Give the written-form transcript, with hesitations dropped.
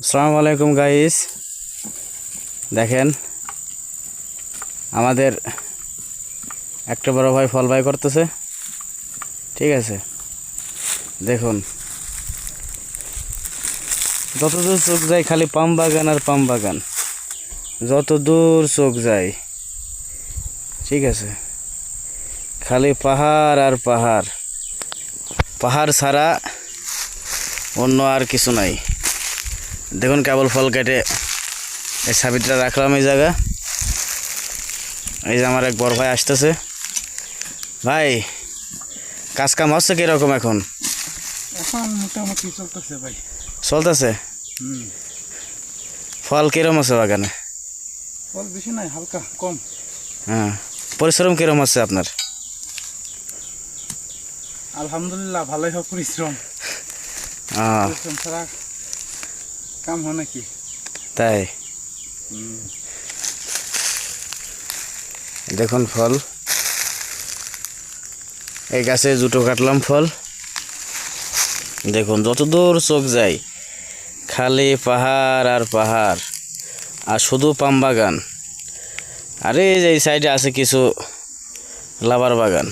আসসালামু আলাইকুম গাইস, দেখেন আমাদের একটা বড় ভাই ফল বাই করতেছে। ঠিক আছে, দেখুন যতদূর চোখ যায় খালি পাম বাগান আর পাম বাগান, যত দূর চোখ যায়। ঠিক আছে, খালি পাহাড় আর পাহাড়, পাহাড় ছাড়া অন্য আর কিছু নাই। দেখুন কেবল ফল কেটে এই সাবিতটা রাখলাম এই জায়গা। এই যে আমার এক বড় ভাই আসতেছে। ভাই, কাজ কাম হচ্ছে কিরকম এখন? এখন মোটামুটি চলতেছে ভাই। চলতেছে? ফল কিরম আছে বাগানে? ফল বেশি নাই, হালকা কম। হ্যাঁ, পরিশ্রম কিরম আছে আপনার? আলহামদুলিল্লাহ ভালোই হোক পরিশ্রম। পরিশ্রম ছাড়া কাম হয় নাকি? তাই দেখুন ফল, এই গাছে জুটো কাটলাম ফল। দেখুন যতদূর চোখ যায় খালি পাহাড় আর পাহাড় আর শুধু পাম বাগান। আর এই যে এই সাইডে আছে কিছু লাবার বাগান।